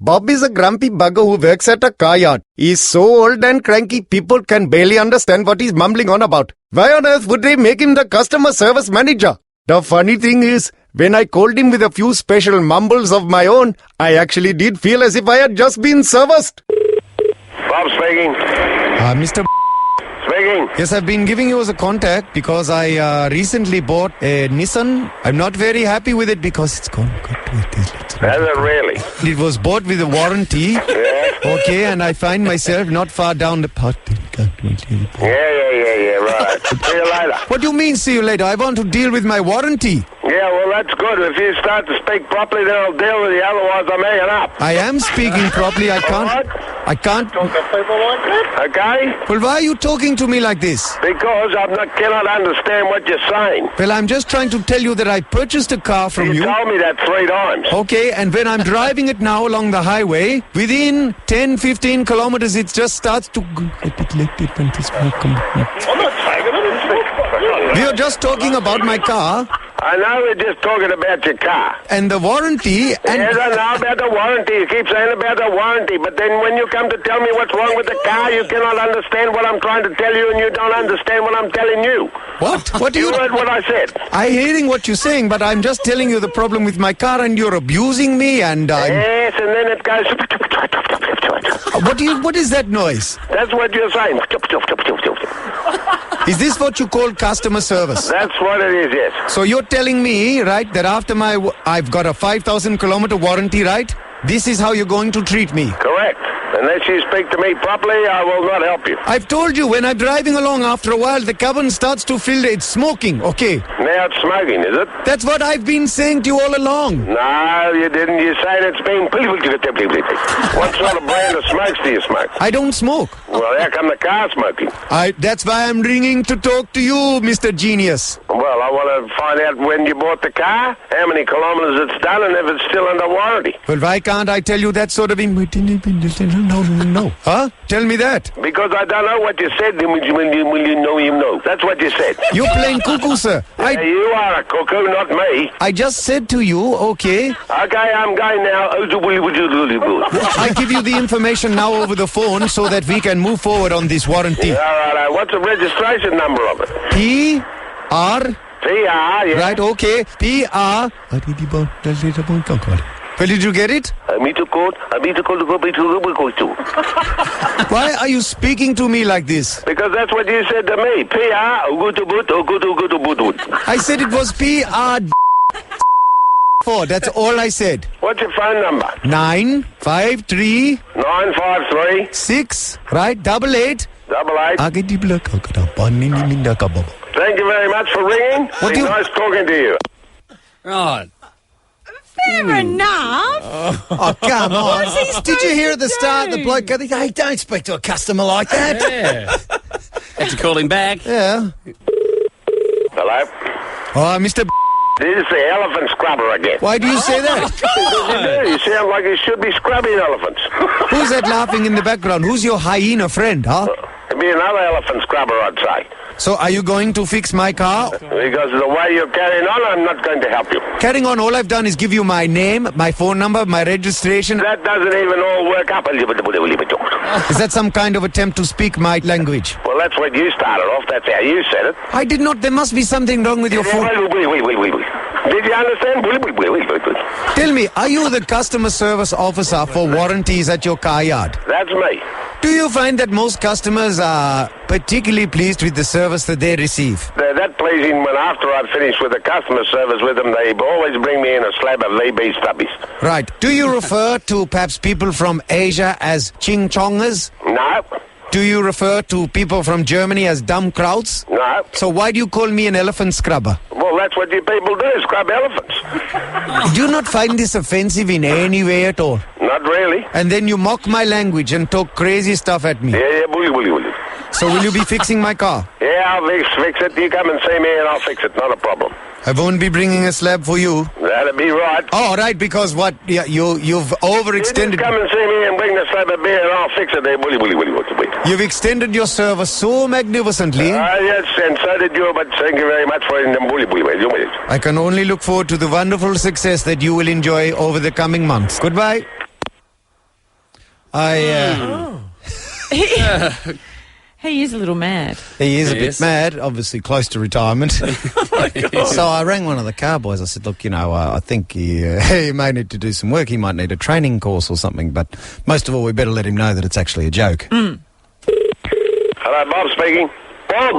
Bob is a grumpy bugger who works at a car yard. He's so old and cranky, people can barely understand what he's mumbling on about. Why on earth would they make him the customer service manager? The funny thing is, when I called him with a few special mumbles of my own, I actually did feel as if I had just been serviced. Bob speaking. Mr. Speaking. Yes, I've been giving you as a contact because I recently bought a Nissan. I'm not very happy with it because it's gone. Has it really? It was bought with a warranty. Yeah. Okay, and I find myself not far down the path. Yeah, right. See you later. What do you mean, see you later? I want to deal with my warranty. Yeah, well, that's good. If you start to speak properly, then I'll deal with you. Otherwise, I'm hanging up. I am speaking properly. I can't. I can't. Talk to people like that? Okay? Well, why are you talking to me like this? Because cannot understand what you're saying. Well, I'm just trying to tell you that I purchased a car from you. You told me that 3 times. Okay, and when I'm driving it now along the highway, within 10, 15 kilometers, it just starts to... I'm not taking it. We are just talking about my car. I know we're just talking about your car. And the warranty... And yes, I know about the warranty. You keep saying about the warranty, but then when you come to tell me what's wrong with the car, you cannot understand what I'm trying to tell you, and you don't understand what I'm telling you. What? What do you heard what I said? I'm hearing what you're saying, but I'm just telling you the problem with my car, and you're abusing me, and I'm... Yes, and then it goes... What is that noise? That's what you're saying. Is this what you call customer service? That's what it is, yes. So you're telling me, right, that after I've got a 5,000 kilometer warranty, right? This is how you're going to treat me? Correct. Unless you speak to me properly, I will not help you. I've told you, when I'm driving along, after a while, the cabin starts to fill, it's smoking, okay? Now it's smoking, is it? That's what I've been saying to you all along. No, you didn't. You're saying it's been... What sort of brand of smokes do you smoke? I don't smoke. Well, how come the car's smoking? That's why I'm ringing to talk to you, Mr. Genius. Well, I want to find out when you bought the car, how many kilometers it's done, and if it's still under warranty. Well, why can't I tell you that sort of... No. Huh? Tell me that. Because I don't know what you said. Will you know? That's what you said. You're playing cuckoo, sir. Yeah, you are a cuckoo, not me. I just said to you, okay. Okay, I'm going now. I give you the information now over the phone so that we can move forward on this warranty. All right. What's the registration number of it? PR, yeah. Right, okay. PR. Well, did you get it? Why are you speaking to me like this? Because that's what you said to me. PR. I said it was PR. That's all I said. What's your phone number? 953 953 6 right 88 88. Thank you very much for ringing. Nice talking to you. Right. Fair enough. Oh, come on. What's he Did you hear at the supposed to start do? the bloke go, hey, don't speak to a customer like that? Yeah. Had to call him back. Yeah. Hello? Oh, Mr. This is the elephant scrubber again. Why do you say that? Because you do. You sound like you should be scrubbing elephants. Who's that laughing in the background? Who's your hyena friend, huh? It'd be another elephant scrubber, I'd say. So are you going to fix my car? Because the way you're carrying on, I'm not going to help you. Carrying on, all I've done is give you my name, my phone number, my registration. That doesn't even all work up. Is that some kind of attempt to speak my language? Well, that's what you started off. That's how you said it. I did not. There must be something wrong with your phone. Did you understand? Tell me, are you the customer service officer for warranties at your car yard? That's me. Do you find that most customers are particularly pleased with the service that they receive? They're that pleasing when after I've finished with the customer service with them, they always bring me in a slab of VB stubbies. Right. Do you refer to perhaps people from Asia as ching chongers? No. Do you refer to people from Germany as dumb krauts? No. So why do you call me an elephant scrubber? Well, that's what you people do, scrub elephants. Do you not find this offensive in any way at all? Not really. And then you mock my language and talk crazy stuff at me. Yeah, bully. So will you be fixing my car? Yeah, I'll fix it. You come and see me and I'll fix it. Not a problem. I won't be bringing a slab for you. That'd be right. Oh, right, because what? Yeah, you've overextended. You just come and see me and bring the slab of beer and I'll fix it. Bully. You've extended your service so magnificently. Yes, and so did you, but thank you very much for it. Bully. I can only look forward to the wonderful success that you will enjoy over the coming months. Goodbye. He is a little mad. He is a bit Yes. mad, obviously close to retirement. So I rang one of the car boys. I said, look, I think he may need to do some work. He might need a training course or something. But most of all, we better let him know that it's actually a joke. Hello, Bob speaking. Bob!